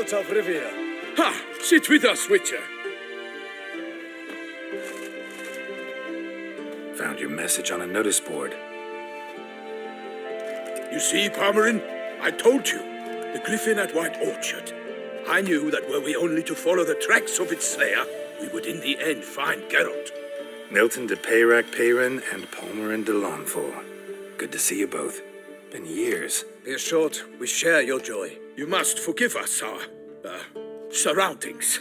Geralt of Rivia. Ha! Sit with us, Witcher. Found your message on a notice board. You see, Palmerin, I told you. The griffin at White Orchard. I knew that were we only to follow the tracks of its slayer, we would in the end find Geralt. Milton de Peyrac Peyran and Palmerin de Launfal. Good to see you both. Been years. Be assured, we share your joy. You must forgive us our, surroundings.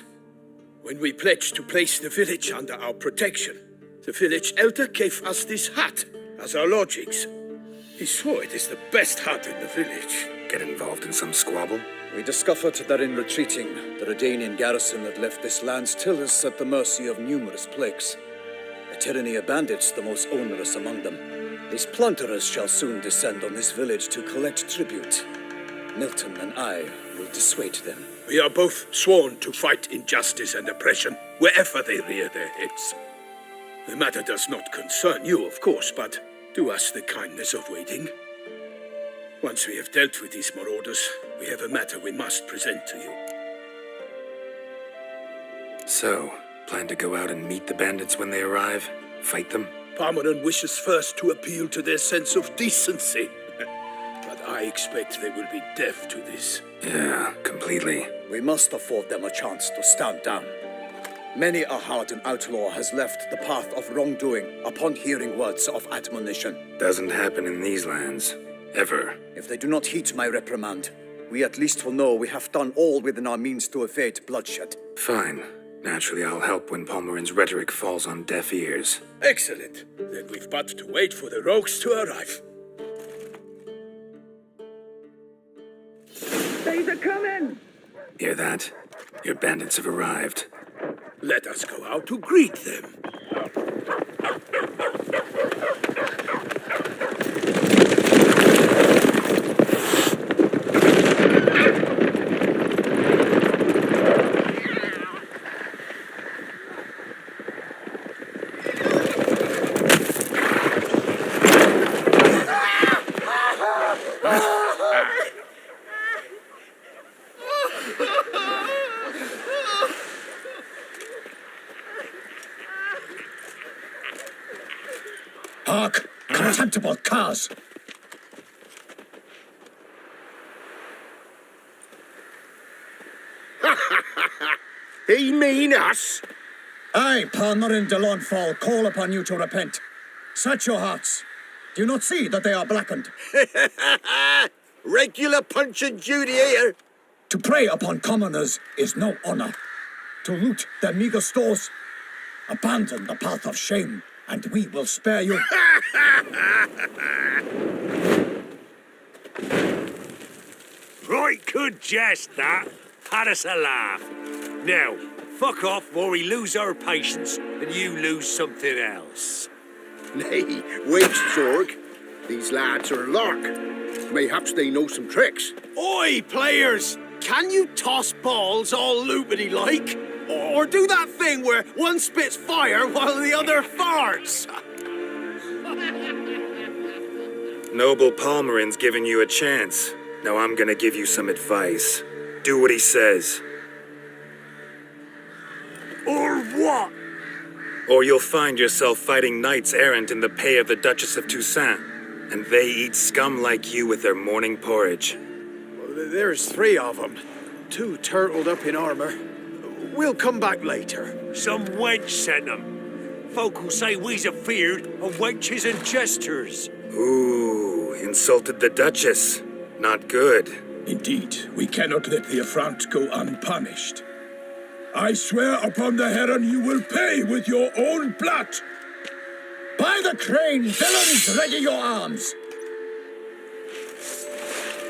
When we pledged to place the village under our protection, the village elder gave us this hut as our lodgings. He swore it is the best hut in the village. Get involved in some squabble? We discovered that in retreating, the Redanian garrison had left this land's tillers at the mercy of numerous plagues. The tyranny of bandits, the most onerous among them. These plunderers shall soon descend on this village to collect tribute. Milton and I will dissuade them. We are both sworn to fight injustice and oppression wherever they rear their heads. The matter does not concern you, of course, but do us the kindness of waiting. Once we have dealt with these marauders, we have a matter we must present to you. So, plan to go out and meet the bandits when they arrive? Fight them? Palmerin wishes first to appeal to their sense of decency. But I expect they will be deaf to this. Yeah, completely. We must afford them a chance to stand down. Many a hardened outlaw has left the path of wrongdoing upon hearing words of admonition. Doesn't happen in these lands. Ever. If they do not heed my reprimand, we at least will know we have done all within our means to evade bloodshed. Fine. Naturally, I'll help when Palmerin's rhetoric falls on deaf ears. Excellent. Then we've but to wait for the rogues to arrive. They're coming! Hear that? Your bandits have arrived. Let us go out to greet them. Hark! Contemptible curs! They mean us? I, Palmerin de Launfal, call upon you to repent. Search your hearts. Do you not see that they are blackened? Regular Punch and Judy here. To prey upon commoners is no honor. To loot their meager stores, abandon the path of shame, and we will spare you. Right good jest, that. Had us a laugh. Now, fuck off or we lose our patience and you lose something else. Nay, wait, Zorg. These lads are lark. Mayhaps they know some tricks. Oi, players! Can you toss balls all loopity-like? Or do that thing where one spits fire while the other farts? Noble Palmerin's giving you a chance. Now I'm gonna give you some advice. Do what he says. Or what? Or you'll find yourself fighting knights errant in the pay of the Duchess of Toussaint. And they eat scum like you with their morning porridge. There's 3 of them. 2 turtled up in armor. We'll come back later. Some wench sent them. Folk will say we's afeard of wenches and jesters. Ooh, insulted the Duchess. Not good. Indeed, we cannot let the affront go unpunished. I swear upon the Heron you will pay with your own blood. By the crane, villains, ready your arms!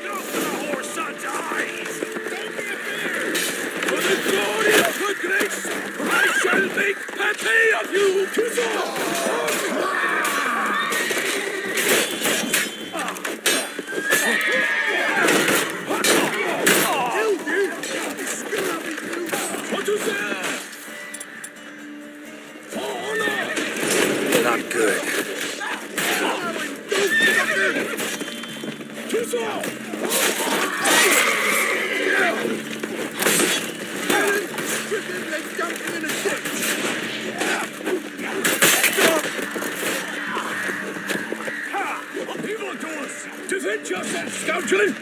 Go for the horse son's eyes! Don't be afeard! For the glory of her grace, I shall make pay of you to the... Not good. Let's dump him in a ditch! What people to us? Defend yourself, scoundrel!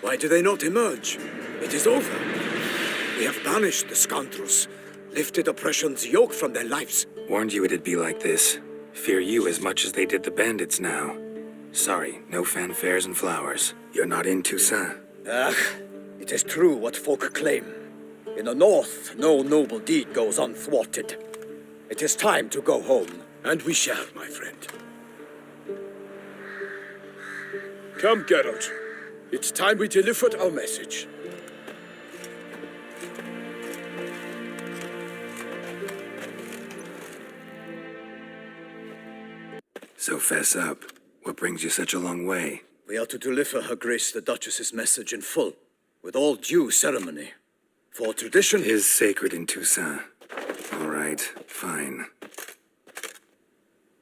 Why do they not emerge? It is over. We have banished the scoundrels, lifted oppression's yoke from their lives. Warned you it'd be like this. Fear you as much as they did the bandits now. Sorry, no fanfares and flowers. You're not in Toussaint. Ah, it is true what folk claim. In the north, no noble deed goes unthwarted. It is time to go home. And we shall, my friend. Come, Geralt. It's time we delivered our message. So fess up. What brings you such a long way? We are to deliver Her Grace the Duchess's message in full, with all due ceremony. For tradition Is sacred in Toussaint. All right, fine.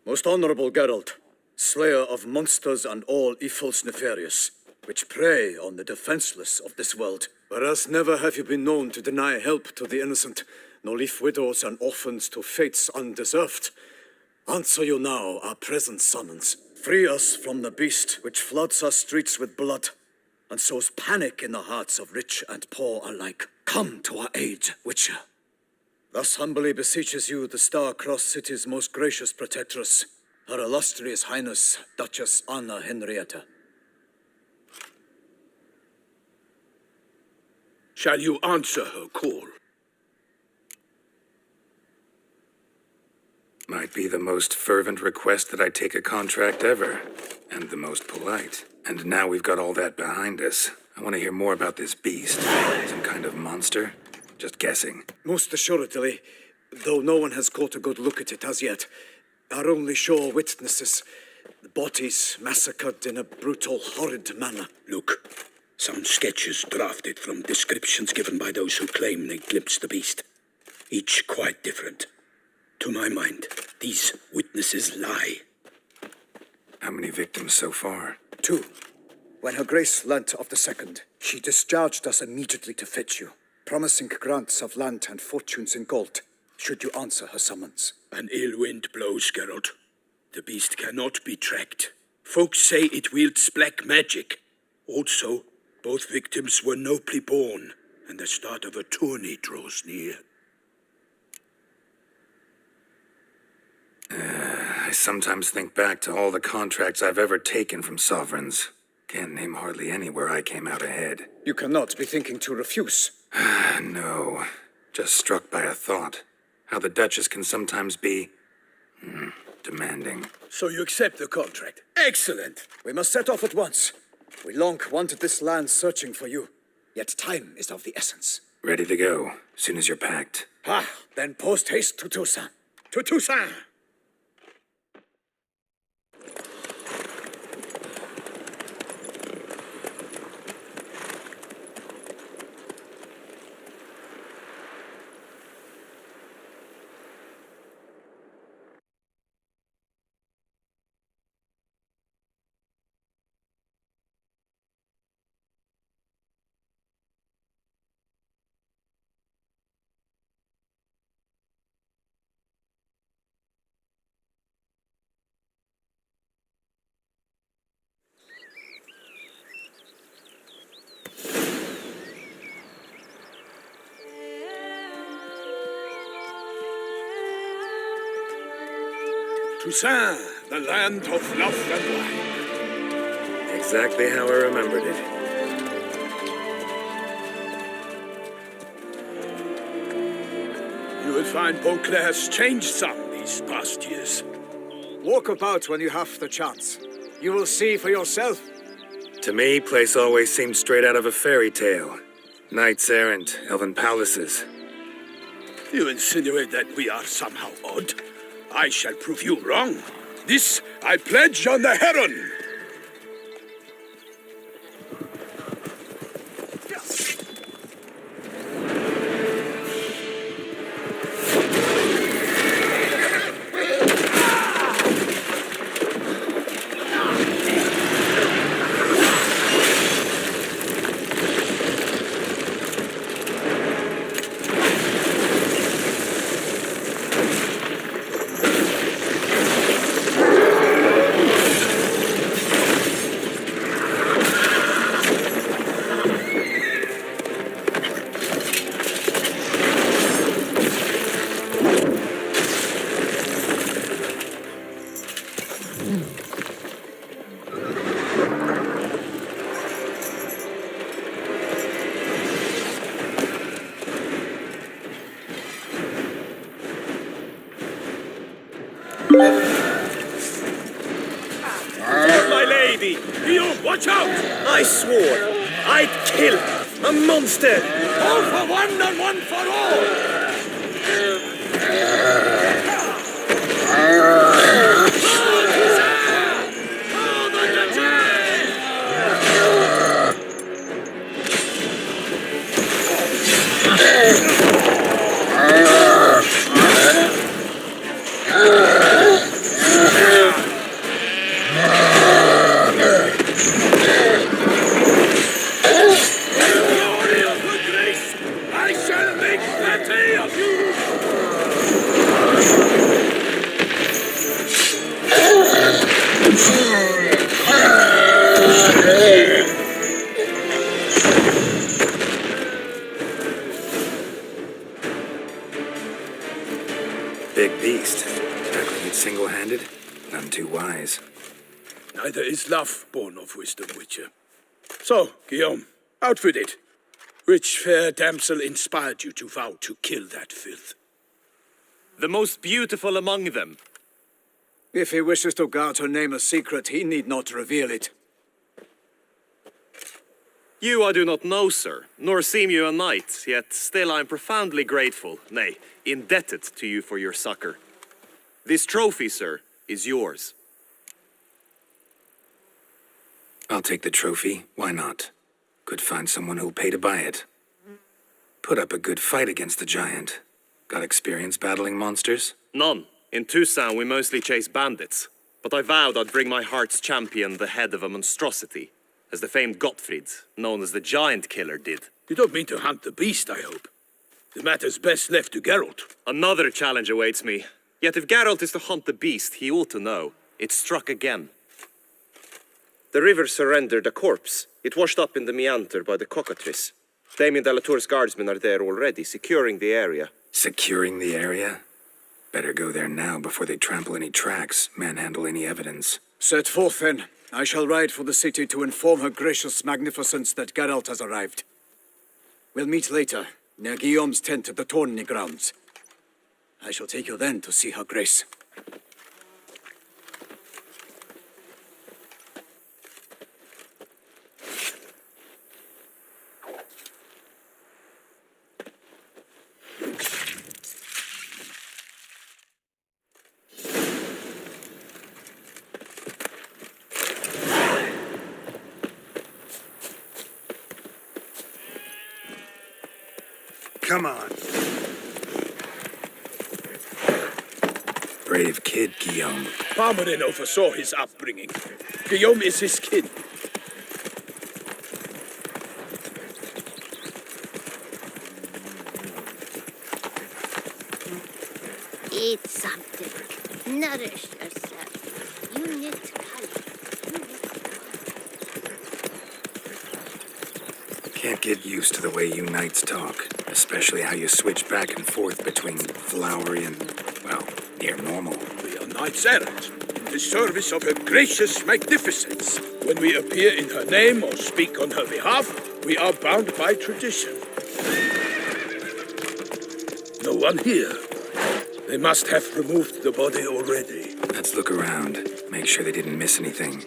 Most honorable Geralt, slayer of monsters and all evils nefarious, which prey on the defenseless of this world. Whereas never have you been known to deny help to the innocent, nor leave widows and orphans to fates undeserved. Answer you now our present summons. Free us from the beast which floods our streets with blood, and sows panic in the hearts of rich and poor alike. Come to our aid, Witcher. Thus humbly beseeches you the Star-Crossed City's most gracious protectress, Her Illustrious Highness, Duchess Anna Henrietta. Shall you answer her call? Might be the most fervent request that I take a contract ever. And the most polite. And now we've got all that behind us. I want to hear more about this beast. Some kind of monster? Just guessing. Most assuredly, though no one has caught a good look at it as yet. Our only sure witnesses, the bodies massacred in a brutal, horrid manner. Look, some sketches drafted from descriptions given by those who claim they glimpsed the beast. Each quite different. To my mind, these witnesses lie. How many victims so far? 2. When Her Grace learnt of the second, she discharged us immediately to fetch you, promising grants of land and fortunes in gold, should you answer her summons. An ill wind blows, Geralt. The beast cannot be tracked. Folks say it wields black magic. Also, both victims were nobly born, and the start of a tourney draws near. I sometimes think back to all the contracts I've ever taken from sovereigns. Can't name hardly any where I came out ahead. You cannot be thinking to refuse. No. Just struck by a thought. How the Duchess can sometimes be... demanding. So you accept the contract? Excellent! We must set off at once. We long wanted this land searching for you, yet time is of the essence. Ready to go, soon as you're packed. Ah, then post haste to Toussaint. To Toussaint! Toussaint, the land of love and wine. Exactly how I remembered it. You will find Beauclair's changed some these past years. Walk about when you have the chance. You will see for yourself. To me, place always seemed straight out of a fairy tale. Knights errant, elven palaces. You insinuate that we are somehow odd? I shall prove you wrong. This I pledge on the Heron. Guillaume, watch out! I swore I'd kill a monster. All for one and one for all! I shall make plenty of you! Big beast. Tackling it single-handed? None too wise. Neither is love born of wisdom, Witcher. So, Guillaume, out with it. Which fair damsel inspired you to vow to kill that filth? The most beautiful among them. If he wishes to guard her name a secret, he need not reveal it. You I do not know, sir, nor seem you a knight, yet still I am profoundly grateful, nay, indebted to you for your succor. This trophy, sir, is yours. I'll take the trophy. Why not? Could find someone who'll pay to buy it. Put up a good fight against the giant. Got experience battling monsters? None. In Toussaint we mostly chase bandits, but I vowed I'd bring my heart's champion the head of a monstrosity, as the famed Gottfried, known as the Giant Killer, did. You don't mean to hunt the beast, I hope. The matter's best left to Geralt. Another challenge awaits me. Yet if Geralt is to hunt the beast, he ought to know. It struck again. The river surrendered a corpse. It washed up in the meander by the cockatrice. Damien de la Tour's guardsmen are there already, securing the area. Securing the area? Better go there now before they trample any tracks, manhandle any evidence. Set forth, then. I shall ride for the city to inform her gracious magnificence that Geralt has arrived. We'll meet later, near Guillaume's tent at the Tourney grounds. I shall take you then to see her grace. Come on. Brave kid, Guillaume. Parmarin oversaw his upbringing. Guillaume is his kin. Eat something. Nourish yourself. You need color. Can't get used to the way you knights talk, especially how you switch back and forth between flowery and, well, near normal. We are knights errant, in the service of her gracious magnificence. When we appear in her name or speak on her behalf, we are bound by tradition. No one here. They must have removed the body already. Let's look around, make sure they didn't miss anything.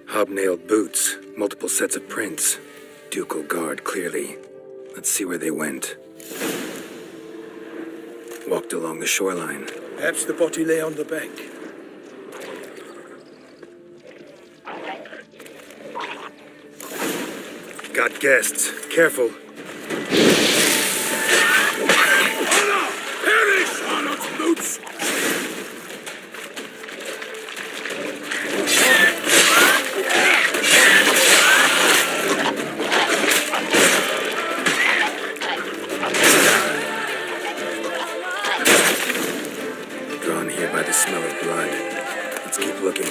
Hobnailed boots, multiple sets of prints. Ducal guard, clearly. Let's see where they went. Walked along the shoreline. Perhaps the body lay on the bank. Got guests. Careful. Honor! Perish, honored boots! Drawn here by the smell of blood. Let's keep looking.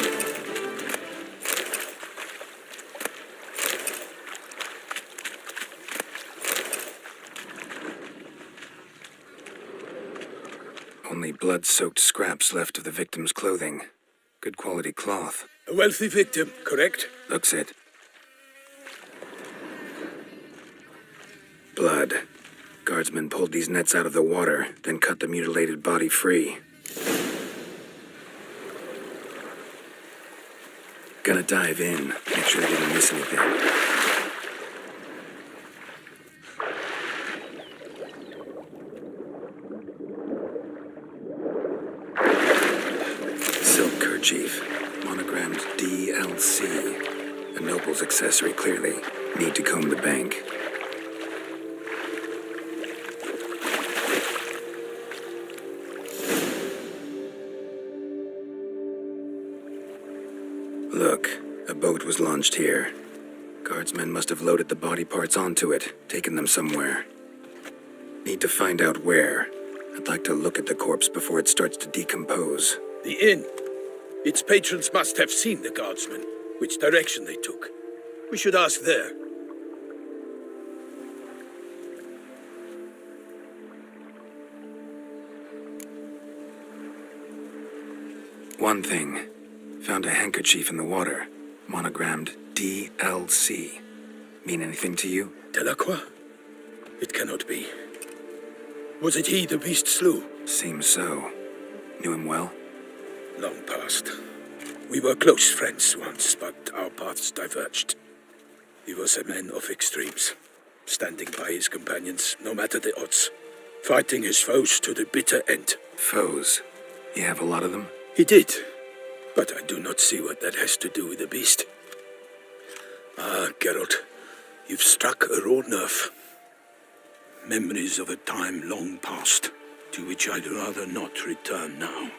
Only blood-soaked scraps left of the victim's clothing. Good quality cloth. A wealthy victim, correct? Looks it. Blood. Guardsmen pulled these nets out of the water, then cut the mutilated body free. Gonna dive in, make sure they didn't miss anything. Silk kerchief, monogrammed DLC. A noble's accessory, clearly. Need to comb the bank. Look, a boat was launched here. Guardsmen must have loaded the body parts onto it, taken them somewhere. Need to find out where. I'd like to look at the corpse before it starts to decompose. The inn. Its patrons must have seen the guardsmen, which direction they took. We should ask there. One thing. Found a handkerchief in the water. Monogrammed DLC. Mean anything to you? Delacroix? It cannot be. Was it he the beast slew? Seems so. Knew him well? Long past. We were close friends once, but our paths diverged. He was a man of extremes, standing by his companions, no matter the odds, fighting his foes to the bitter end. Foes? You have a lot of them? He did, but I do not see what that has to do with the beast. Ah, Geralt, you've struck a raw nerve. Memories of a time long past, to which I'd rather not return now.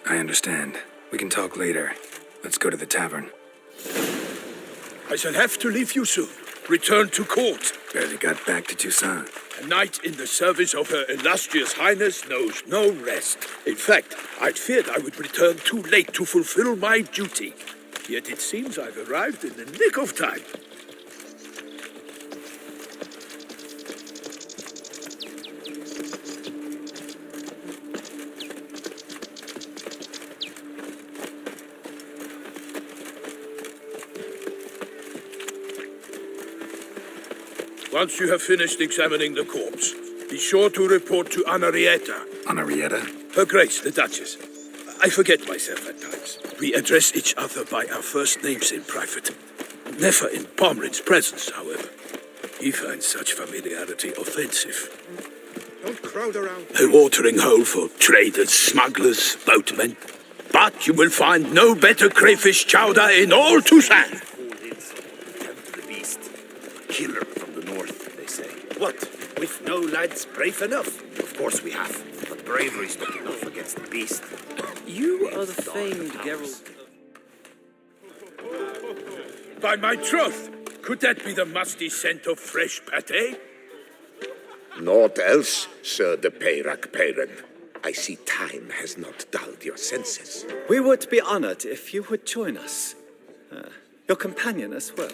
I understand. We can talk later. Let's go to the tavern. I shall have to leave you soon. Return to court. Barely got back to Toussaint. A knight in the service of Her Illustrious Highness knows no rest. In fact, I'd feared I would return too late to fulfill my duty. Yet it seems I've arrived in the nick of time. Once you have finished examining the corpse, be sure to report to Anarietta. Anarietta? Her Grace, the Duchess. I forget myself at times. We address each other by our first names in private. Never in Pomrin's presence, however. He finds such familiarity offensive. Don't crowd around. A watering hole for traders, smugglers, boatmen. But you will find no better crayfish chowder in all Toussaint. The beast. Killer from the north, they say. What? We've no lads brave enough? Of course we have. But bravery's not enough against the beast. You are the famed Geralt. By my troth, could that be the musty scent of fresh pate? Naught else, Sir de Peyrac Peyran. I see time has not dulled your senses. We would be honored if you would join us. Your companion as well.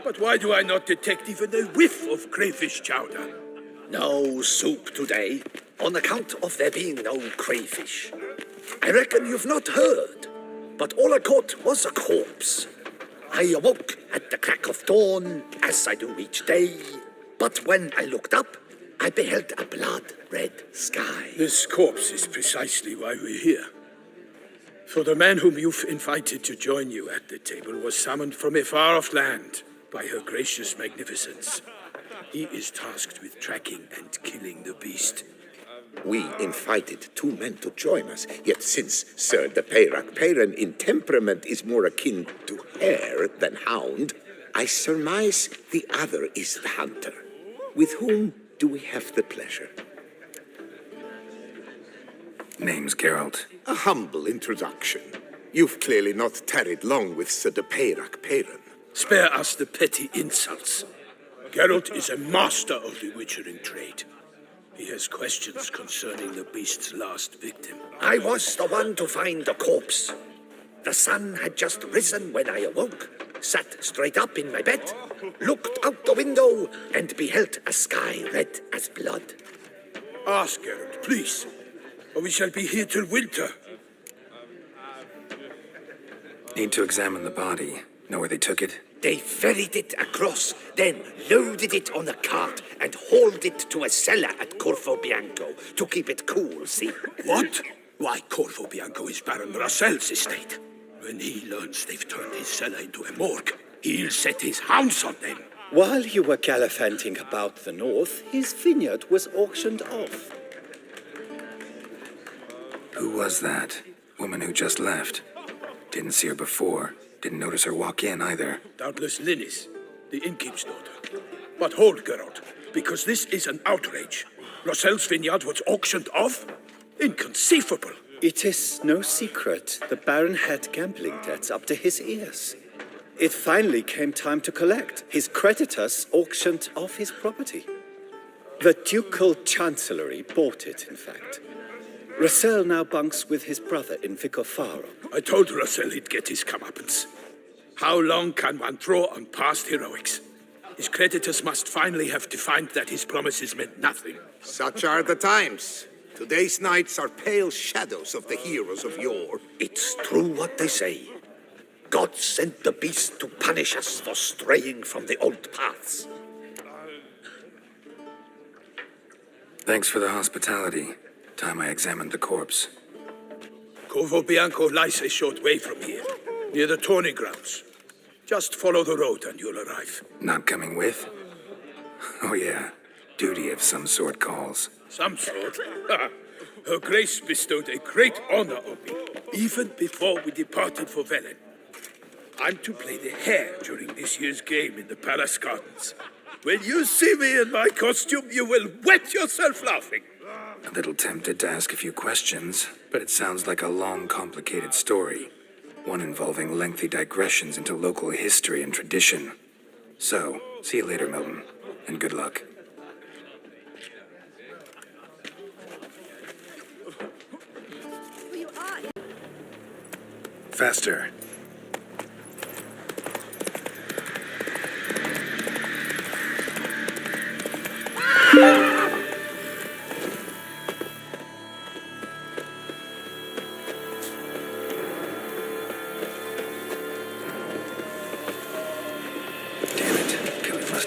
But why do I not detect even a whiff of crayfish chowder? No soup today, on account of there being no crayfish. I reckon you've not heard, but all I caught was a corpse. I awoke at the crack of dawn, as I do each day, but when I looked up, I beheld a blood-red sky. This corpse is precisely why we're here. For the man whom you've invited to join you at the table was summoned from a far-off land by her gracious magnificence. He is tasked with tracking and killing the beast. We invited two men to join us, yet since Sir de Peyrac Peyran in temperament is more akin to hare than hound, I surmise the other is the hunter. With whom do we have the pleasure? Name's Geralt. A humble introduction. You've clearly not tarried long with Sir de Peyrac Peyran. Spare us the petty insults. Geralt is a master of the witchering trade. He has questions concerning the beast's last victim. I was the one to find the corpse. The sun had just risen when I awoke, sat straight up in my bed, looked out the window, and beheld a sky red as blood. Ask Geralt, please, or we shall be here till winter. Need to examine the body. Know where they took it? They ferried it across, then loaded it on a cart and hauled it to a cellar at Corvo Bianco to keep it cool, see? What? Why, Corvo Bianco is Baron Russell's estate. When he learns they've turned his cellar into a morgue, he'll set his hounds on them. While you were gallivanting about the north, his vineyard was auctioned off. Who was that? Woman who just left. Didn't see her before. Didn't notice her walk in either. Doubtless Linnis, the innkeep's daughter. But hold, Geralt, because this is an outrage. Russell's vineyard was auctioned off? Inconceivable. It is no secret the Baron had gambling debts up to his ears. It finally came time to collect. His creditors auctioned off his property. The Ducal Chancellery bought it, in fact. Russell now bunks with his brother in Vicofaro. I told Russell he'd get his comeuppance. How long can one draw on past heroics? His creditors must finally have defined that his promises meant nothing. Such are the times. Today's knights are pale shadows of the heroes of yore. It's true what they say. God sent the beast to punish us for straying from the old paths. Thanks for the hospitality. Time I examined the corpse. Corvo Bianco lies a short way from here, near the tourney grounds. Just follow the road and you'll arrive. Not coming with? Oh yeah, duty of some sort calls. Some sort. Her Grace bestowed a great honor on me, even before we departed for Velen. I'm to play the hare during this year's game in the palace gardens. When you see me in my costume, you will wet yourself laughing. A little tempted to ask a few questions, but it sounds like a long, complicated story. One involving lengthy digressions into local history and tradition. So, see you later, Milton, and good luck. Faster.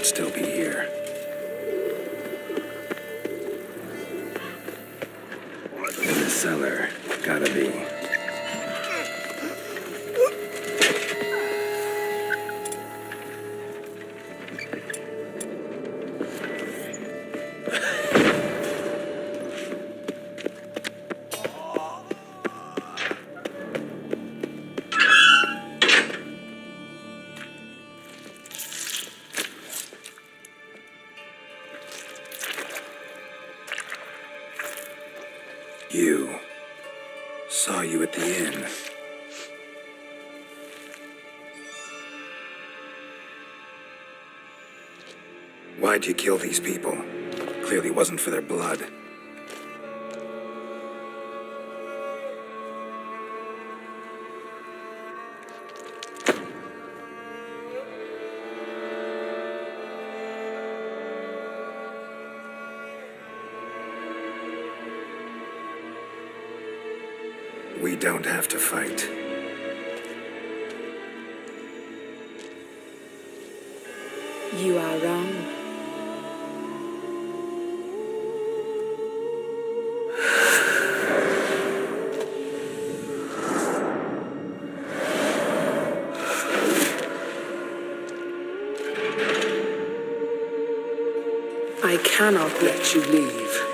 Still be here. In the cellar. Gotta be. Saw you at the inn. Why'd you kill these people? Clearly wasn't for their blood. We don't have to fight. You are wrong. I cannot let you leave.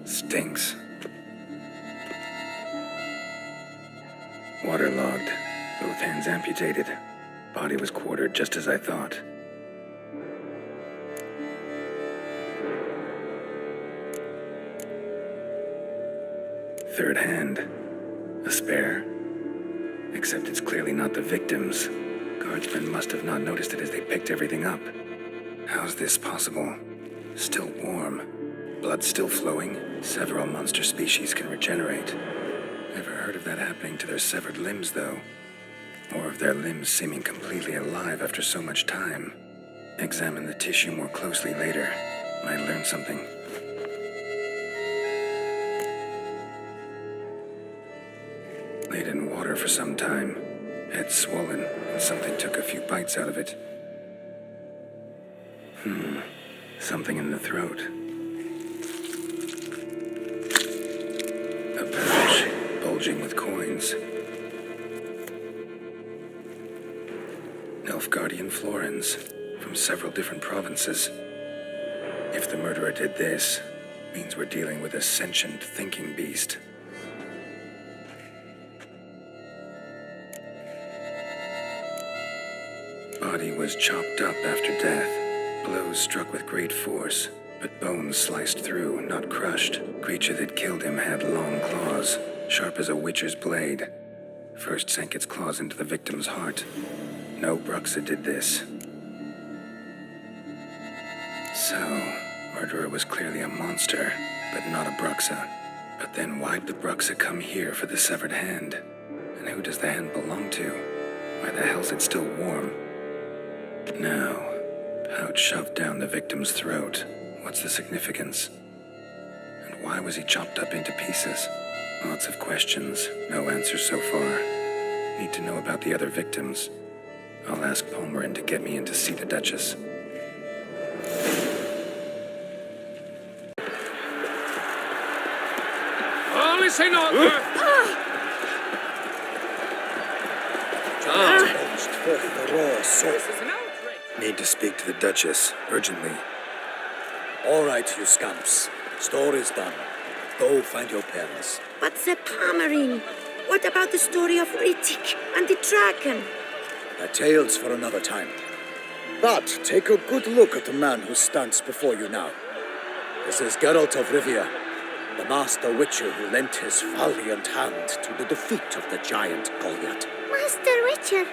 Stinks. Waterlogged, both hands amputated. Body was quartered just as I thought. Third hand. A spare. Except it's clearly not the victim's. Guardsmen must have not noticed it as they picked everything up. How's this possible? Still warm. Blood still flowing. Several monster species can regenerate. Never heard of that happening to their severed limbs, though. Or of their limbs seeming completely alive after so much time. Examine the tissue more closely later. Might learn something. Laid in water for some time. Head swollen, and something took a few bites out of it. Something in the throat. A pouch, bulging with coins. Nilfgaardian florins, from several different provinces. If the murderer did this, means we're dealing with a sentient thinking beast. Body was chopped up after death. Blows struck with great force, but bones sliced through, not crushed. Creature that killed him had long claws, sharp as a witcher's blade. First sank its claws into the victim's heart. No Bruxa did this. So, murderer was clearly a monster, but not a Bruxa. But then why'd the Bruxa come here for the severed hand? And who does the hand belong to? Why the hell's it still warm? Now, pouch shoved down the victim's throat. What's the significance? And why was he chopped up into pieces? Lots of questions, no answers so far. Need to know about the other victims. I'll ask Palmerin to get me in to see the Duchess. All is in order! Charged forth the raw sword. Need to speak to the Duchess, urgently. All right, you scamps. Story's done. Go find your parents. But Sir Palmerin, what about the story of Riddick and the dragon? A tale's for another time. But take a good look at the man who stands before you now. This is Geralt of Rivia, the master witcher who lent his valiant hand to the defeat of the giant Goliath. Master Witcher,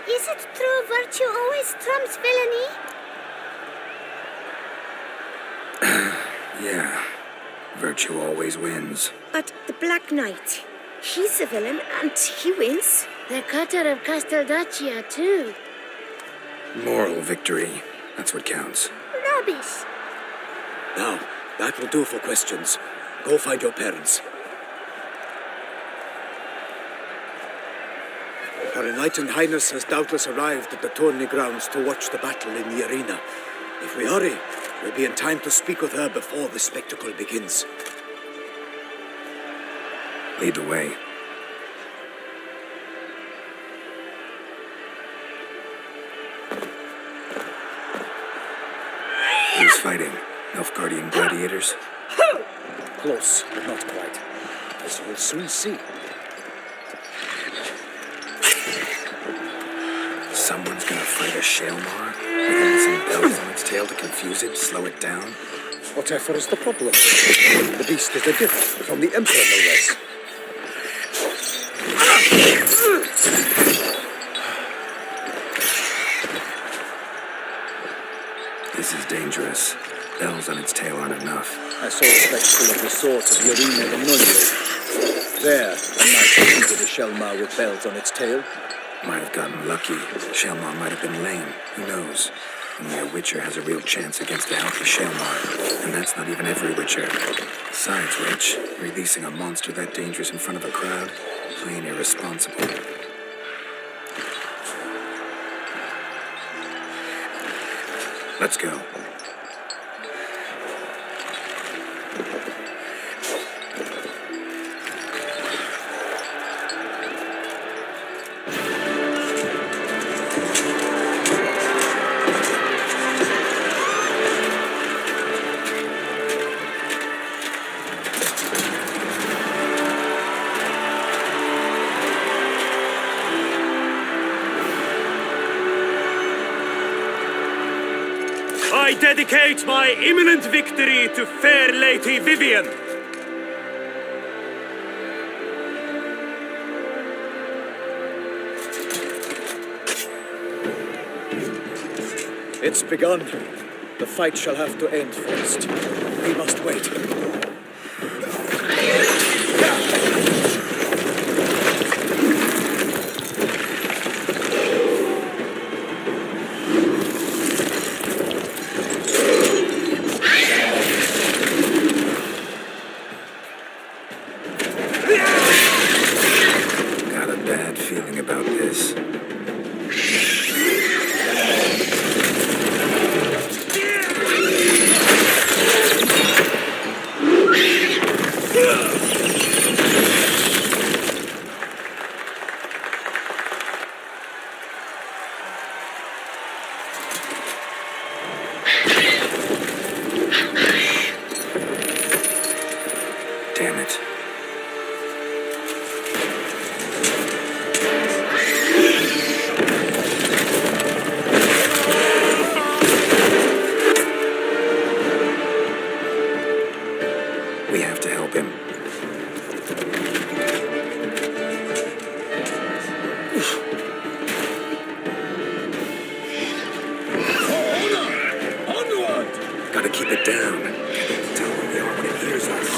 is it true virtue always trumps villainy? Yeah. Virtue always wins. But the Black Knight, he's a villain and he wins. The cutter of Casteldaccia, too. Moral victory. That's what counts. Rubbish. Now, that will do for questions. Go find your parents. Her Enlightened Highness has doubtless arrived at the tourney grounds to watch the battle in the arena. If we hurry, we'll be in time to speak with her before the spectacle begins. Lead the way. Who's fighting? Nilfgaardian gladiators? Close, but not quite. As you'll soon see. Someone's gonna fight a Shaelmar? With innocent bells on its tail to confuse it, slow it down? Whatever is the problem? The beast is a gift from the Emperor, no less. This is dangerous. Bells on its tail aren't enough. I saw a spectacle of the sort at the arena of Nunio. There, a knight defeated a Shaelmar with bells on its tail. Might have gotten lucky. Shaelmar might have been lame. Who knows? Only a witcher has a real chance against a healthy Shaelmar. And that's not even every witcher. Besides which, releasing a monster that dangerous in front of a crowd, plain irresponsible. Let's go. I dedicate my imminent victory to fair Lady Vivian. It's begun. The fight shall have to end first. We must wait. Got a bad feeling about this. Damn it. We have to help him. Gotta keep it down. Tell where we are when it hears us.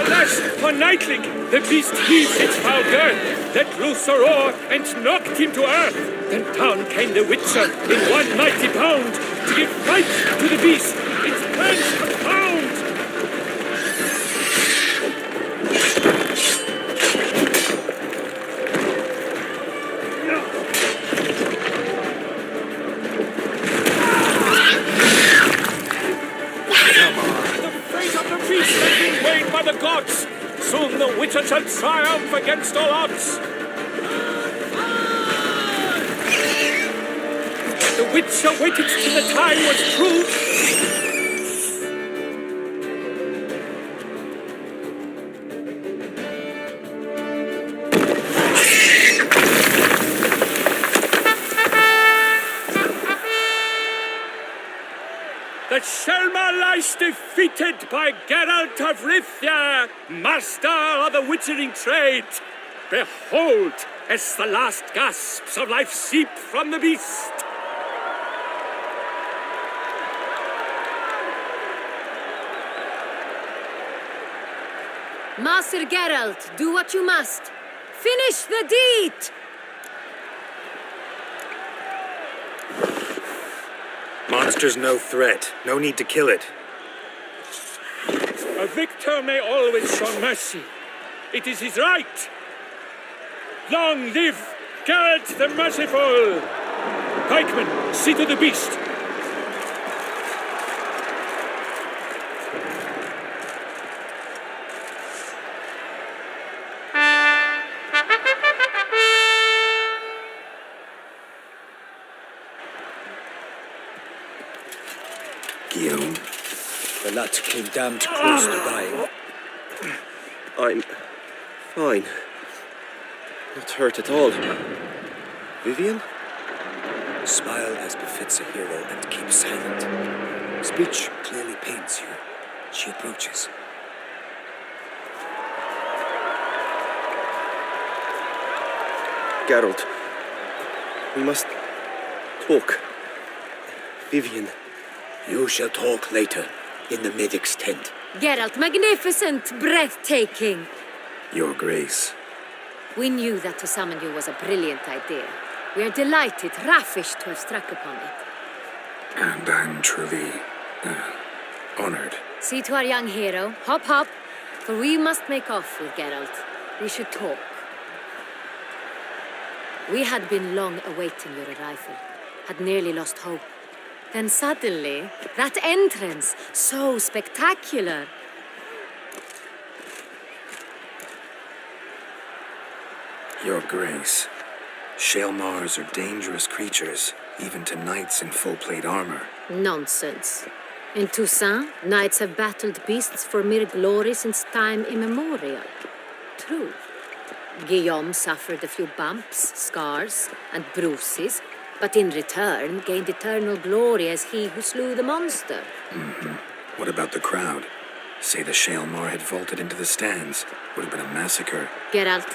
Alas, for Nightling, the beast heaved its foul girth, let loose a roar, and knocked him to earth. Then down came the Witcher in one mighty bound to give fight to the beast, its plans confound. The fate of the beast has been weighed by the gods. Soon the Witcher shall triumph against all odds. The Witcher waited till the time was true. The Shelma lies defeated by Geralt of Rivia, master of the witchering trade. Behold, as the last gasps of life seep from the beast. Master Geralt, do what you must. Finish the deed! Monster's no threat. No need to kill it. A victor may always show mercy. It is his right. Long live Geralt the Merciful! Pikeman, see to the beast. Guillaume. The lad came damned close to dying. I'm fine. Not hurt at all. Vivian? Smile as befits a hero and keep silent. Speech clearly pains you. She approaches. Geralt, we must talk. Vivian. You shall talk later, in the medic's tent. Geralt, magnificent, breathtaking. Your Grace. We knew that to summon you was a brilliant idea. We are delighted, ravished to have struck upon it. And I'm truly honored. See to our young hero. Hop, hop. For we must make off with Geralt. We should talk. We had been long awaiting your arrival. Had nearly lost hope. Then suddenly, that entrance, so spectacular. Your Grace. Shaelmars are dangerous creatures, even to knights in full plate armor. Nonsense. In Toussaint, knights have battled beasts for mere glory since time immemorial. True. Guillaume suffered a few bumps, scars, and bruises, but in return gained eternal glory as he who slew the monster. What about the crowd? Say the Shaelmar had vaulted into the stands. Would have been a massacre. Geralt,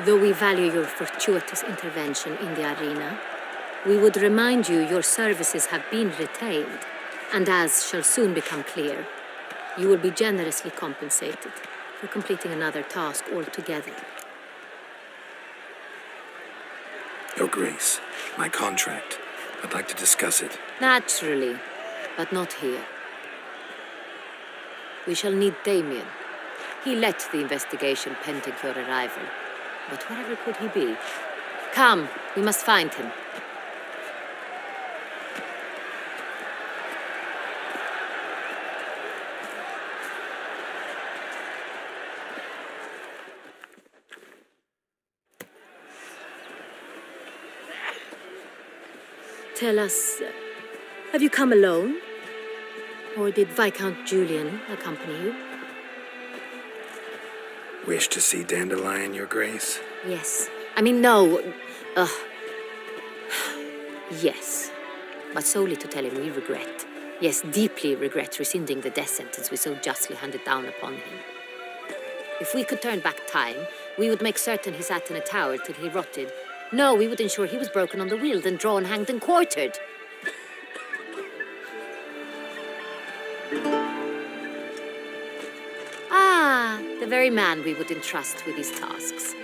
though we value your fortuitous intervention in the arena, we would remind you your services have been retained, and as shall soon become clear, you will be generously compensated for completing another task altogether. Your Grace, my contract. I'd like to discuss it. Naturally, but not here. We shall need Damien. He led the investigation pending your arrival. But wherever could he be? Come, we must find him. Tell us, have you come alone? Or did Viscount Julian accompany you? Wish to see Dandelion, Your Grace? Yes. I mean, no. Yes. But solely to tell him we regret. Yes, deeply regret rescinding the death sentence we so justly handed down upon him. If we could turn back time, we would make certain he sat in a tower till he rotted. No, we would ensure he was broken on the wheel, then drawn, hanged, and quartered. The very man we would entrust with these tasks.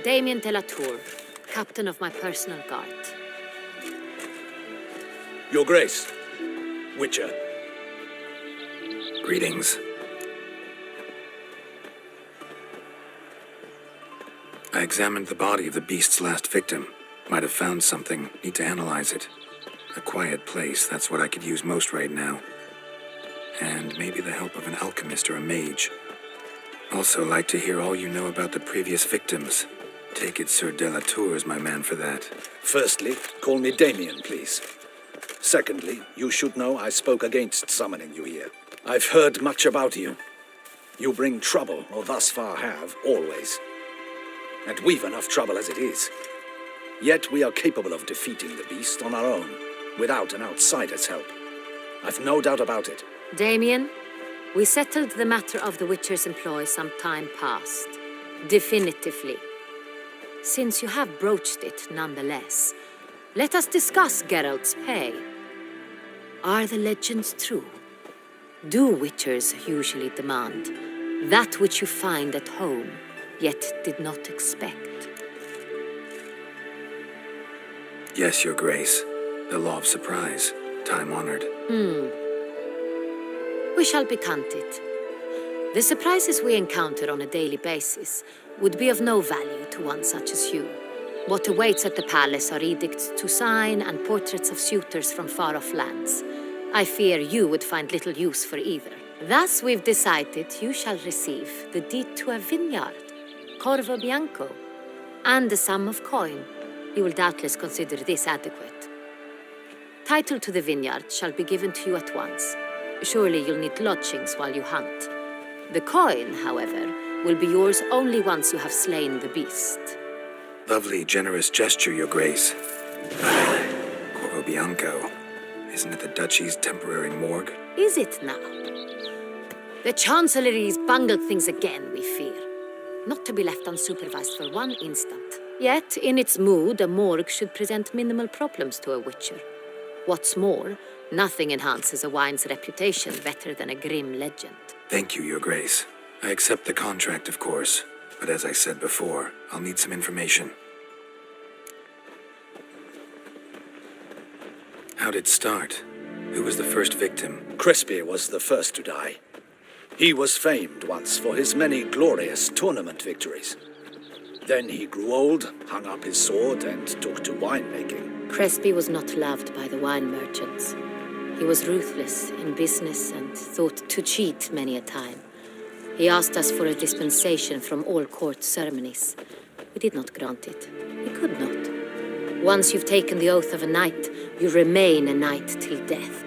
Damien de la Tour, captain of my personal guard. Your Grace, Witcher. Greetings. I examined the body of the beast's last victim. Might have found something. Need to analyze it. A quiet place, that's what I could use most right now. And maybe the help of an alchemist or a mage. Also like to hear all you know about the previous victims. Take it Sir de la Tour is my man for that. Firstly, call me Damien, please. Secondly, you should know I spoke against summoning you here. I've heard much about you. You bring trouble, or thus far have, always. And we've enough trouble as it is. Yet we are capable of defeating the beast on our own, without an outsider's help. I've no doubt about it. Damien, we settled the matter of the Witcher's employ some time past. Definitively. Since you have broached it nonetheless, let us discuss Geralt's pay. Are the legends true? Do Witchers usually demand that which you find at home, yet did not expect? Yes, Your Grace. The law of surprise. Time-honored. We shall be candid. The surprises we encounter on a daily basis would be of no value to one such as you. What awaits at the palace are edicts to sign and portraits of suitors from far-off lands. I fear you would find little use for either. Thus we've decided you shall receive the deed to a vineyard, Corvo Bianco, and a sum of coin. You will doubtless consider this adequate. Title to the vineyard shall be given to you at once. Surely you'll need lodgings while you hunt. The coin, however, will be yours only once you have slain the beast. Lovely, generous gesture, Your Grace. Corvo Bianco. Isn't it the Duchy's temporary morgue? Is it now? The Chancellery's bungled things again, we fear. Not to be left unsupervised for one instant. Yet, in its mood, a morgue should present minimal problems to a Witcher. What's more, nothing enhances a wine's reputation better than a grim legend. Thank you, Your Grace. I accept the contract, of course. But as I said before, I'll need some information. How'd it start? Who was the first victim? Crespi was the first to die. He was famed once for his many glorious tournament victories. Then he grew old, hung up his sword, and took to winemaking. Crespi was not loved by the wine merchants. He was ruthless in business and thought to cheat many a time. He asked us for a dispensation from all court ceremonies. We did not grant it. We could not. Once you've taken the oath of a knight, you remain a knight till death.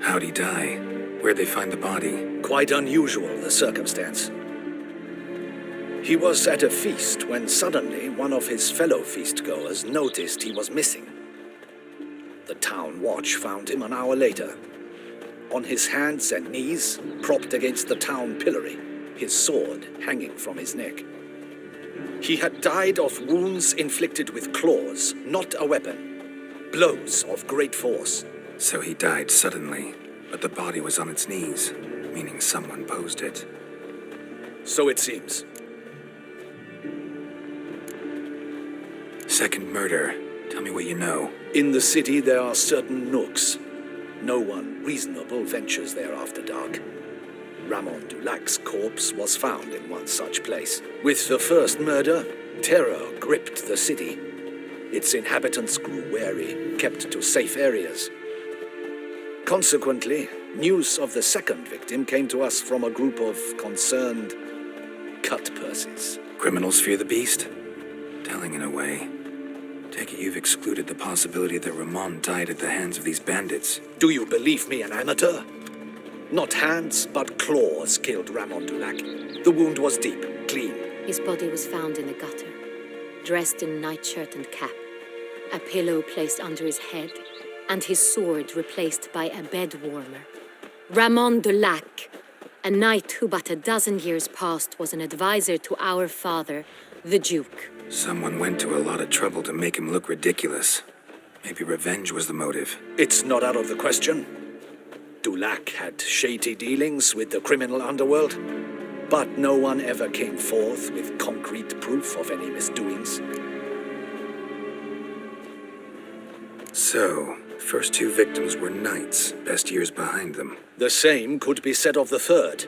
How'd he die? Where'd they find the body? Quite unusual, the circumstance. He was at a feast when suddenly one of his fellow feastgoers noticed he was missing. The town watch found him an hour later, on his hands and knees, propped against the town pillory, his sword hanging from his neck. He had died of wounds inflicted with claws, not a weapon. Blows of great force. So he died suddenly, but the body was on its knees, meaning someone posed it. So it seems. Second murder. Tell me what you know. In the city there are certain nooks. No one reasonable ventures there after dark. Ramon Dulac's corpse was found in one such place. With the first murder, terror gripped the city. Its inhabitants grew wary, kept to safe areas. Consequently, news of the second victim came to us from a group of concerned cut-purses. Criminals fear the beast? Telling in a way. Take it you've excluded the possibility that Ramon died at the hands of these bandits. Do you believe me, an amateur? Not hands, but claws killed Ramon Dulac. The wound was deep, clean. His body was found in the gutter, dressed in nightshirt and cap, a pillow placed under his head, and his sword replaced by a bed warmer. Ramon Dulac, a knight who but a dozen years past was an advisor to our father, the Duke. Someone went to a lot of trouble to make him look ridiculous. Maybe revenge was the motive. It's not out of the question. Dulac had shady dealings with the criminal underworld, but no one ever came forth with concrete proof of any misdoings. So, first two victims were knights, best years behind them. The same could be said of the third.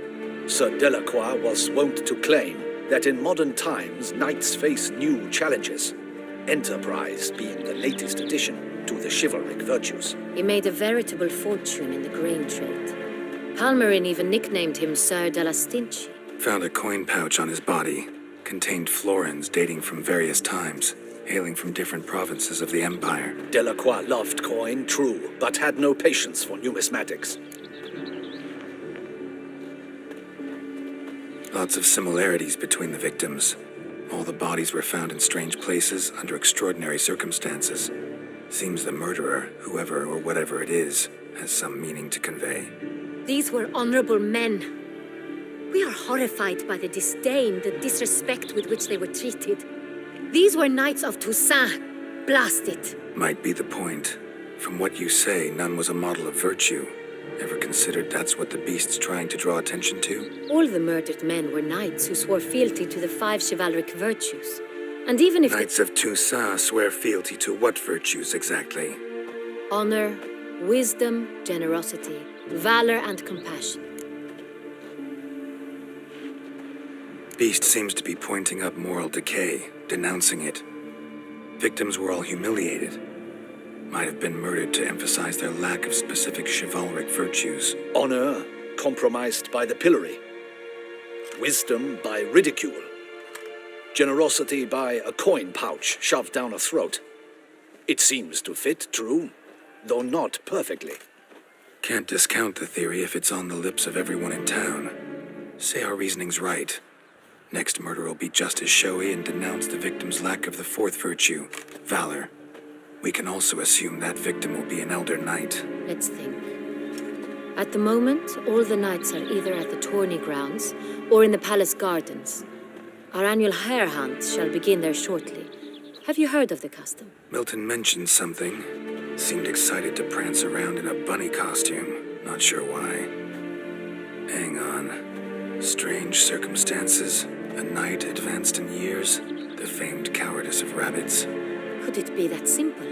Sir Delacroix was wont to claim that in modern times knights face new challenges, enterprise being the latest addition to the chivalric virtues. He made a veritable fortune in the grain trade. Palmerin even nicknamed him Sir de la Stinchi. Found a coin pouch on his body. Contained florins dating from various times, hailing from different provinces of the Empire. Delacroix loved coin, true, but had no patience for numismatics. Lots of similarities between the victims. All the bodies were found in strange places under extraordinary circumstances. Seems the murderer, whoever or whatever it is, has some meaning to convey. These were honorable men. We are horrified by the disdain, the disrespect with which they were treated. These were knights of Toussaint. Blast it. Might be the point. From what you say, none was a model of virtue. Ever considered that's what the beast's trying to draw attention to? All the murdered men were knights who swore fealty to the 5 chivalric virtues. And even if Knights of Toussaint swear fealty to what virtues exactly? honor, wisdom, generosity, valor, and compassion. Beast seems to be pointing up moral decay, denouncing it. Victims were all humiliated. Might have been murdered to emphasize their lack of specific chivalric virtues. Honor compromised by the pillory. Wisdom by ridicule. Generosity by a coin pouch shoved down a throat. It seems to fit, true, though not perfectly. Can't discount the theory if it's on the lips of everyone in town. Say our reasoning's right. Next murder will be just as showy and denounce the victim's lack of the fourth virtue, valor. We can also assume that victim will be an elder knight. Let's think. At the moment, all the knights are either at the tourney grounds or in the palace gardens. Our annual hare hunt shall begin there shortly. Have you heard of the custom? Milton mentioned something. Seemed excited to prance around in a bunny costume. Not sure why. Hang on. Strange circumstances. A knight advanced in years. The famed cowardice of rabbits. Could it be that simple?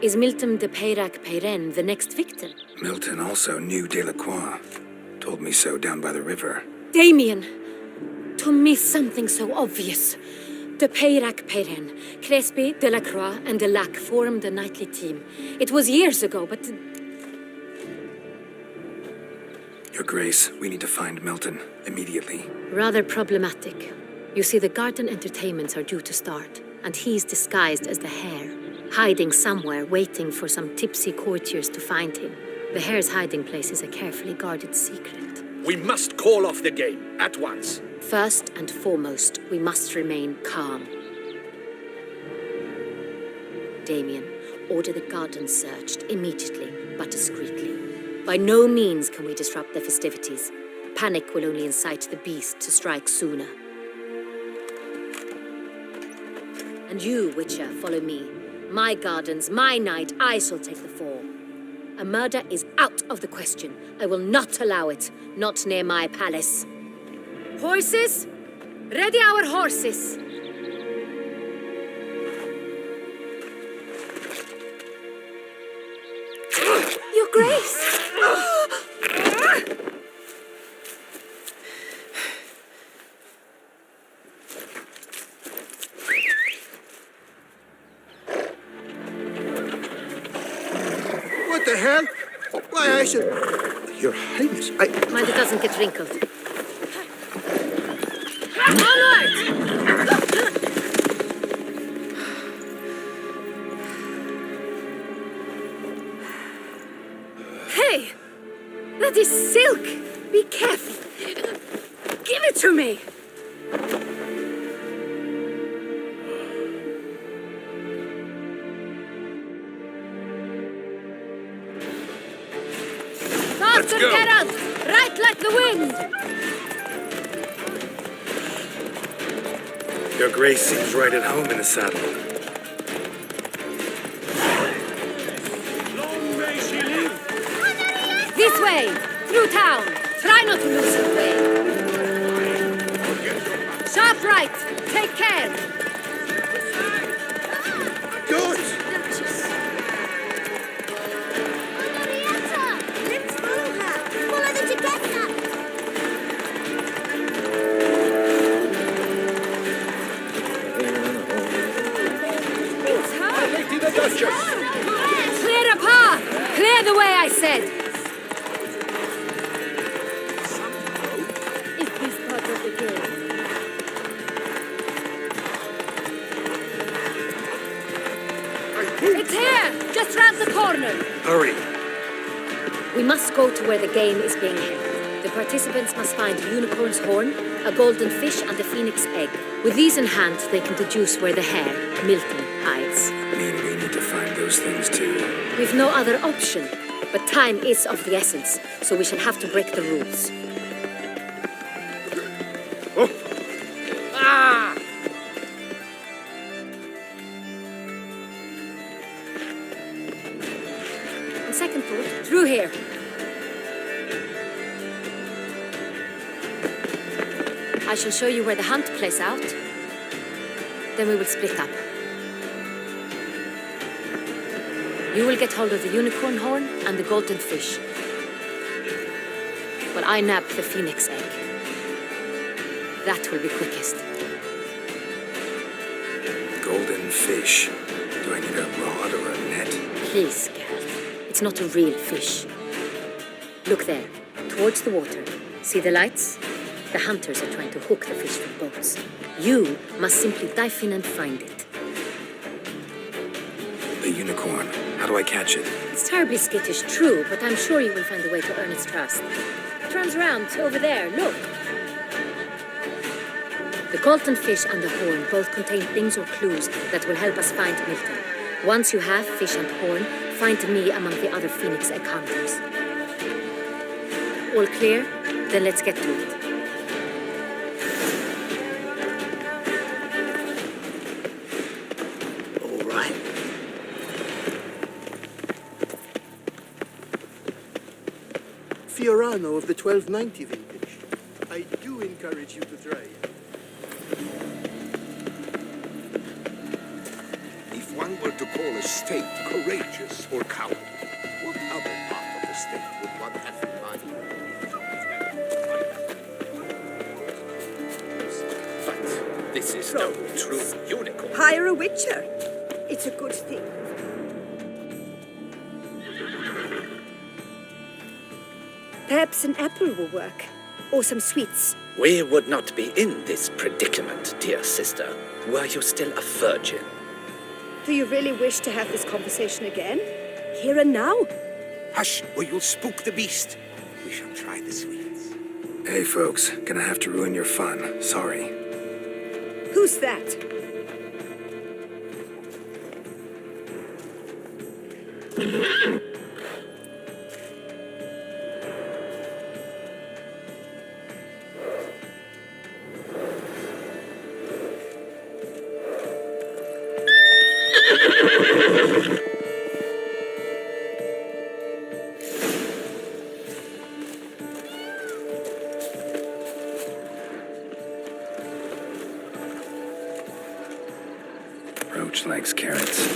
Is Milton de Peyrac-Peyren the next victim? Milton also knew Delacroix. Told me so down by the river. Damien! To miss something so obvious. De Peyrac-Peyren, Crespi, Delacroix, and Delac formed a knightly team. It was years ago, but... Your Grace, we need to find Milton, immediately. Rather problematic. You see, the garden entertainments are due to start, and he's disguised as the hare, hiding somewhere, waiting for some tipsy courtiers to find him. The hare's hiding place is a carefully guarded secret. We must call off the game, at once. First and foremost, we must remain calm. Damien, order the gardens searched immediately, but discreetly. By no means can we disrupt the festivities. Panic will only incite the beast to strike sooner. And you, Witcher, follow me. My gardens, my night, I shall take the fall. A murder is out of the question. I will not allow it. Not near my palace. Horses? Ready our horses! Your Grace! What the hell? Why, I should... Your Highness, Mind it doesn't get wrinkled. Onward! Hey! That is silk! Be careful! Give it to me! Faster, Geralt! Right like the wind! Your Grace seems right at home in the saddle. Long may she live! This way! Through town! Try not to lose your way! Sharp right! Take care! Good! Let's follow her! Follow them together! It's her! Lady the Duchess! Clear a path! Clear the way, I said! Is this part of the game? It's here! Just round the corner! Hurry! We must go to where the game is being held. The participants must find a unicorn's horn, a golden fish, and a phoenix egg. With these in hand, they can deduce where the hare, Milton, hides. Mean we need to find those things too. We've no other option. But time is of the essence, so we shall have to break the rules. On second thought, through here. I shall show you where the hunt plays out. Then we will split up. You will get hold of the unicorn horn and the golden fish. While I nab the phoenix egg. That will be quickest. Golden fish. Do I need a rod or a net? Please, Geralt. It's not a real fish. Look there, towards the water. See the lights? The hunters are trying to hook the fish from boats. You must simply dive in and find it. The unicorn. How do I catch it? It's terribly skittish, true, but I'm sure you will find a way to earn its trust. It runs around over there, look. The golden fish and the horn both contain things or clues that will help us find Milton. Once you have fish and horn, find me among the other phoenix egg hunters. All clear? Then let's get to it. All right. Fiorano of the 1290 vintage. I do encourage you to try it. If one were to call a state courageous or cowardly, what other part of the state would one have in mind? But this is no true unicorn. Hire a witcher. It's a good thing. Perhaps an apple will work. Or some sweets. We would not be in this predicament, dear sister, were you still a virgin. Do you really wish to have this conversation again? Here and now? Hush, or you'll spook the beast. We shall try the sweets. Hey, folks. Gonna have to ruin your fun. Sorry. Who's that? Roach likes carrots.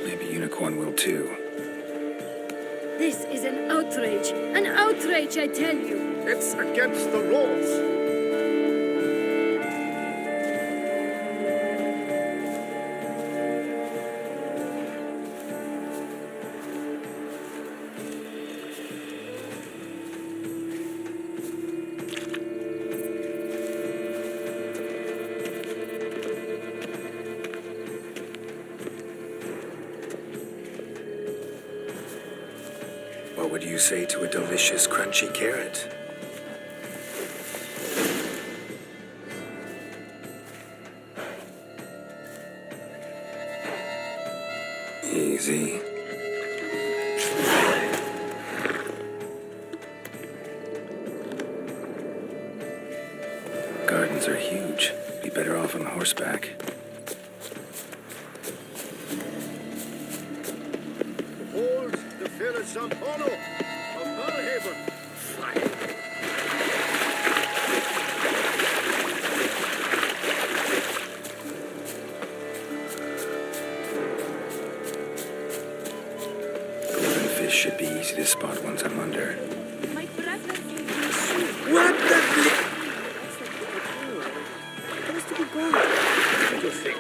Maybe Unicorn will too. This is an outrage. An outrage, I tell you. It's against the rules. What would you say to a delicious, crunchy carrot? Easy. Gardens are huge. Be better off on horseback. Hold the village Zampano of Malhaven. Fire. Golden fish should be easy to spot once I'm under. My brother. What the Supposed to be gone. What do you think?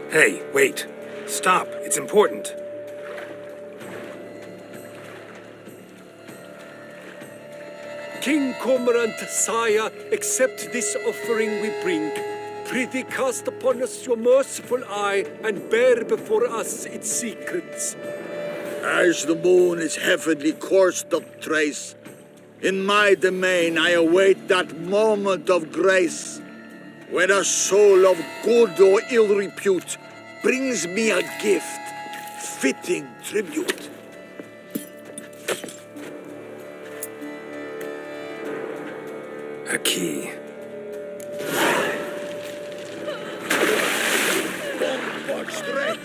Hey, wait. Stop. It's important. King Cormorant, sire, accept this offering we bring. Prithee cast upon us your merciful eye and bear before us its secrets. As the moon is heavenly course doth trace, in my domain I await that moment of grace, when a soul of good or ill repute brings me a gift, fitting tribute. A key. Bombard Strange!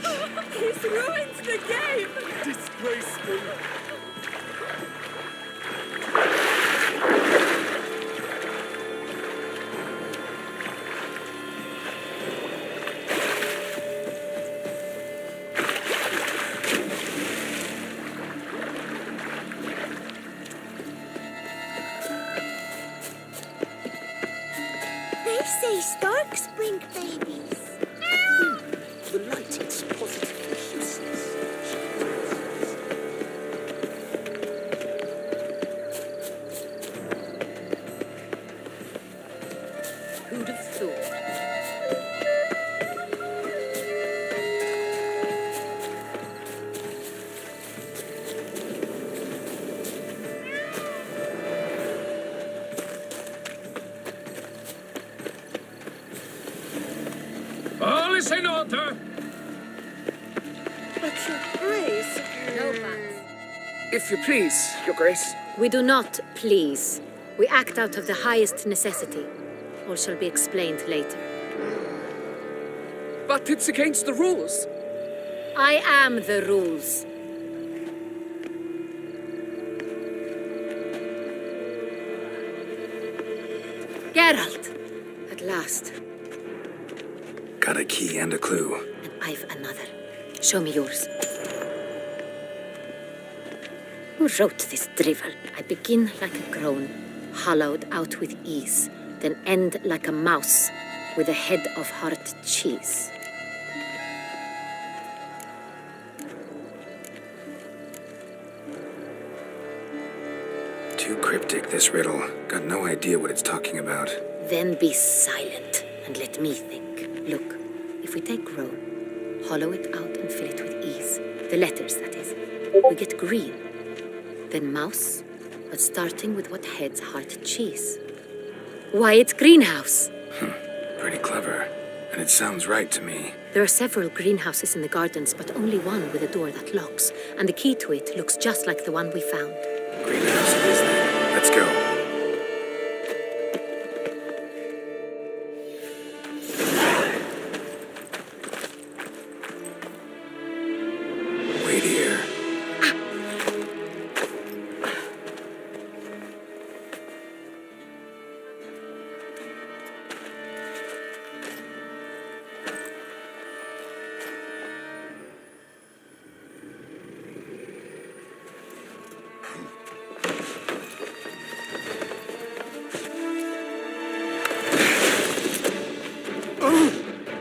He's ruined the game. Disgraceful. They say storks bring babies. The light is positively useless. Who'd have thought? All is in order. But your grace. No buts. If you please, Your Grace. We do not please. We act out of the highest necessity. All shall be explained later. But it's against the rules. I am the rules. Geralt! At last. Got a key and a clue. And I've another. Show me yours. Who wrote this drivel? I begin like a groan, hollowed out with ease, then end like a mouse with a head of hard cheese. Too cryptic, this riddle. Got no idea what it's talking about. Then be silent and let me think. Look, if we take Rome, hollow it out and fill it with ease, the letters, that is, we get green. Then mouse, but starting with what head's heart cheese. Why, it's greenhouse! Pretty clever. And it sounds right to me. There are several greenhouses in the gardens, but only one with a door that locks, and the key to it looks just like the one we found. Greenhouse it is then. Let's go. Wait here.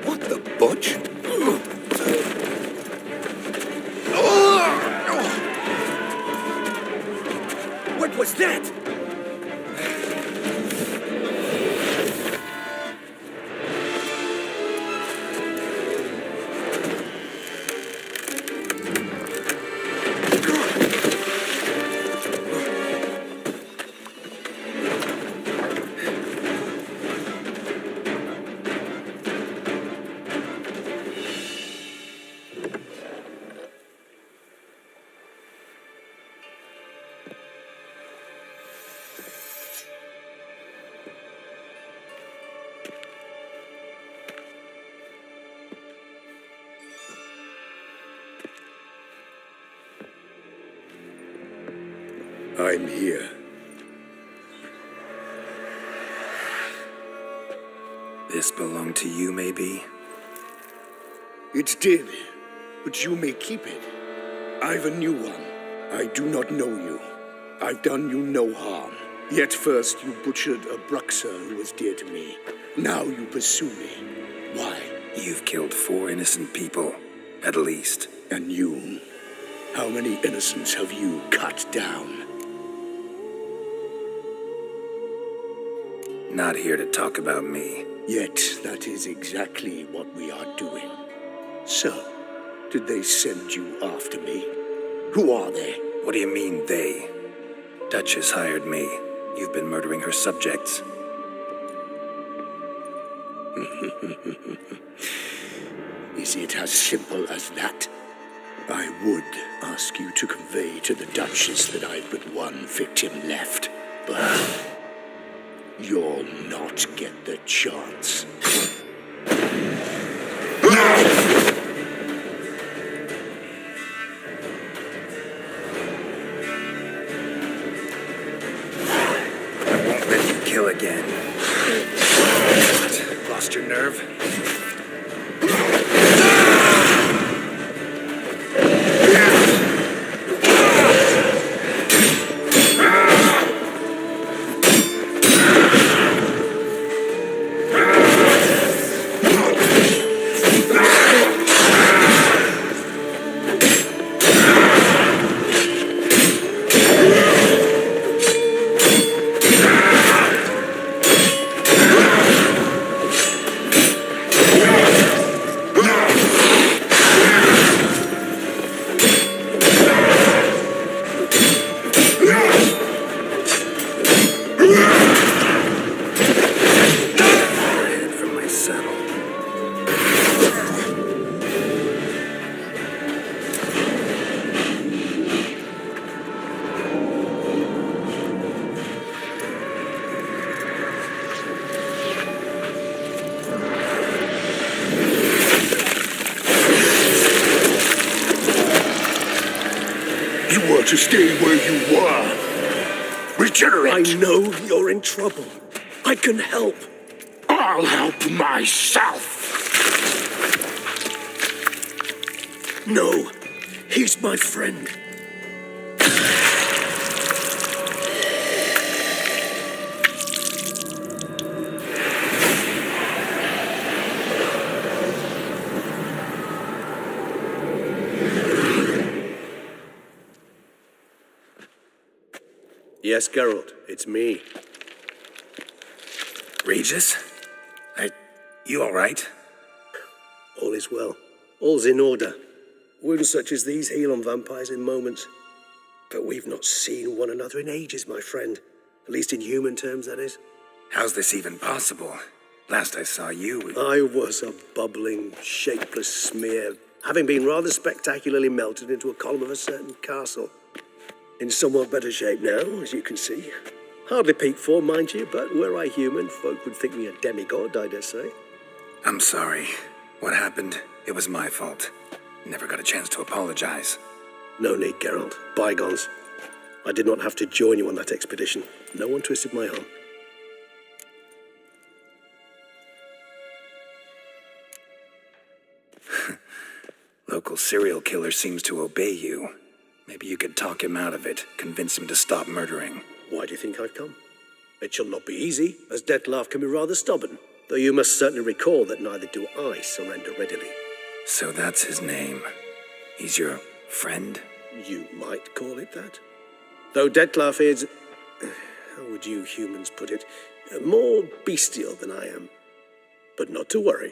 What the butch? What was that? I'm here. This belonged to you, maybe? It did, but you may keep it. I've a new one. I do not know you. I've done you no harm. Yet first you butchered a Bruxer who was dear to me. Now you pursue me. Why? You've killed 4 innocent people, at least. And you? How many innocents have you cut down? Not here to talk about me. Yet that is exactly what we are doing. So, did they send you after me? Who are they? What do you mean, they? Duchess hired me. You've been murdering her subjects. Is it as simple as that? I would ask you to convey to the Duchess that I've but one victim left, but you'll not get the chance. I won't let you kill again. What? Lost your nerve? To stay where you were. Regenerate. I know you're in trouble. I can help. I'll help myself. No, he's my friend. Yes, Geralt, it's me. Regis? You all right? All is well. All's in order. Wounds such as these heal on vampires in moments. But we've not seen one another in ages, my friend. At least in human terms, that is. How's this even possible? Last I saw you... I was a bubbling, shapeless smear, having been rather spectacularly melted into a column of a certain castle. In somewhat better shape now, as you can see. Hardly peak form, mind you, but were I human, folk would think me a demigod, I dare say. I'm sorry. What happened? It was my fault. Never got a chance to apologize. No need, Geralt. Bygones. I did not have to join you on that expedition. No one twisted my arm. Local serial killer seems to obey you. Maybe you could talk him out of it, convince him to stop murdering. Why do you think I've come? It shall not be easy, as Dettlaff can be rather stubborn, though you must certainly recall that neither do I surrender readily. So that's his name. He's your friend? You might call it that. Though Dettlaff is, how would you humans put it, more bestial than I am. But not to worry,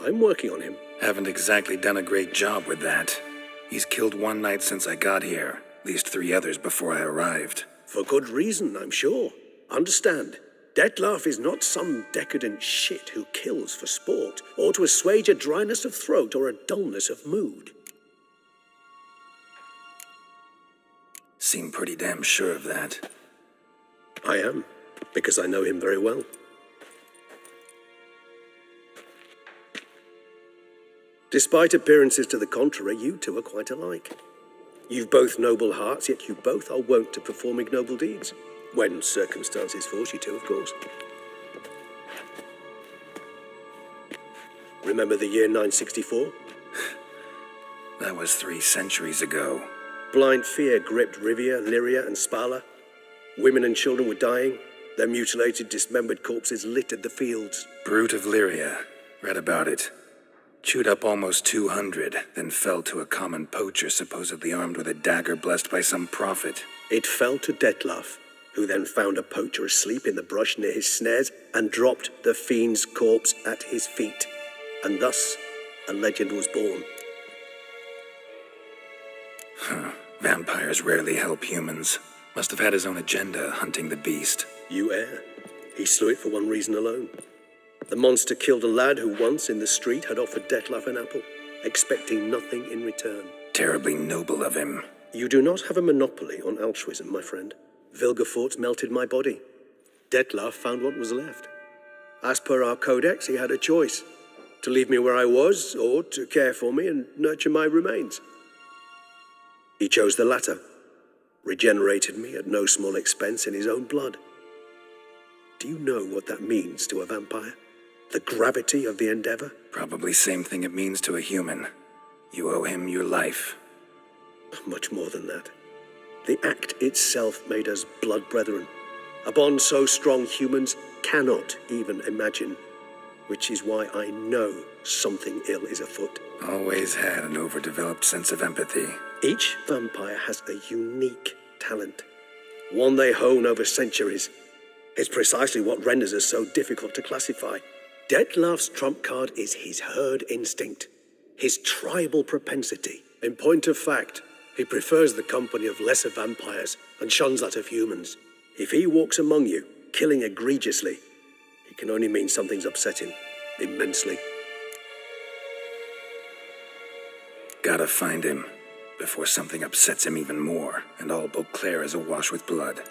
I'm working on him. Haven't exactly done a great job with that. He's killed one knight since I got here, at least 3 others before I arrived. For good reason, I'm sure. Understand, Dettlaff is not some decadent shit who kills for sport, or to assuage a dryness of throat or a dullness of mood. Seem pretty damn sure of that. I am, because I know him very well. Despite appearances to the contrary, you two are quite alike. You've both noble hearts, yet you both are wont to perform ignoble deeds. When circumstances force you to, of course. Remember the year 964? That was 3 centuries ago. Blind fear gripped Rivia, Lyria, and Spala. Women and children were dying. Their mutilated, dismembered corpses littered the fields. Brute of Lyria. Read about it. Chewed up almost 200, then fell to a common poacher supposedly armed with a dagger blessed by some prophet. It fell to Dettlaff, who then found a poacher asleep in the brush near his snares and dropped the fiend's corpse at his feet. And thus, a legend was born. Vampires rarely help humans. Must have had his own agenda, hunting the beast. You err. He slew it for one reason alone. The monster killed a lad who once, in the street, had offered Dettlaff an apple, expecting nothing in return. Terribly noble of him. You do not have a monopoly on altruism, my friend. Vilgefortz melted my body. Dettlaff found what was left. As per our codex, he had a choice. To leave me where I was, or to care for me and nurture my remains. He chose the latter. Regenerated me at no small expense in his own blood. Do you know what that means to a vampire? The gravity of the endeavor? Probably same thing it means to a human. You owe him your life. Much more than that. The act itself made us blood brethren. A bond so strong humans cannot even imagine. Which is why I know something ill is afoot. Always had an overdeveloped sense of empathy. Each vampire has a unique talent. One they hone over centuries. It's precisely what renders us so difficult to classify. Dettlaff's trump card is his herd instinct, his tribal propensity. In point of fact, he prefers the company of lesser vampires and shuns that of humans. If he walks among you, killing egregiously, it can only mean something's upset him immensely. Gotta find him before something upsets him even more, and all Beauclair is awash with blood.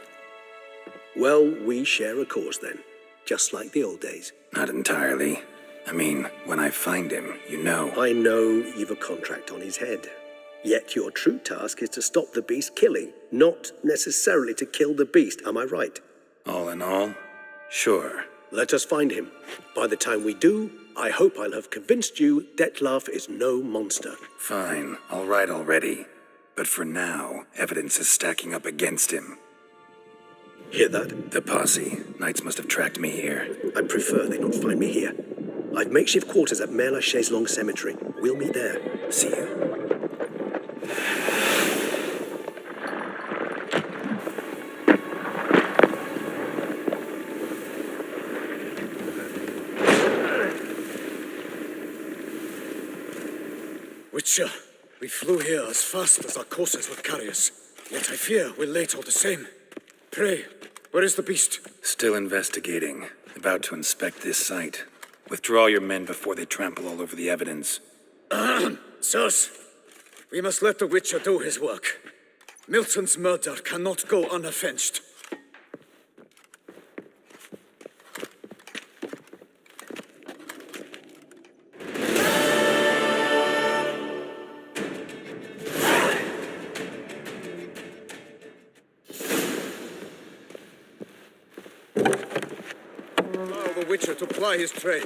Well, we share a cause then, just like the old days. Not entirely. I mean, when I find him, you know. I know you've a contract on his head. Yet your true task is to stop the beast killing, not necessarily to kill the beast, am I right? All in all, sure. Let us find him. By the time we do, I hope I'll have convinced you Dettlaff is no monster. Fine, all right already. But for now, evidence is stacking up against him. Hear that? The posse. Knights must have tracked me here. I'd prefer they not find me here. I've makeshift quarters at Mère Lachaise Long Cemetery. We'll meet there. See you. Witcher, we flew here as fast as our coursers would carry us. Yet I fear we're late all the same. Pray, where is the beast? Still investigating. About to inspect this site. Withdraw your men before they trample all over the evidence. Sirs, we must let the Witcher do his work. Milton's murder cannot go unavenged. Allow the Witcher to ply his trade.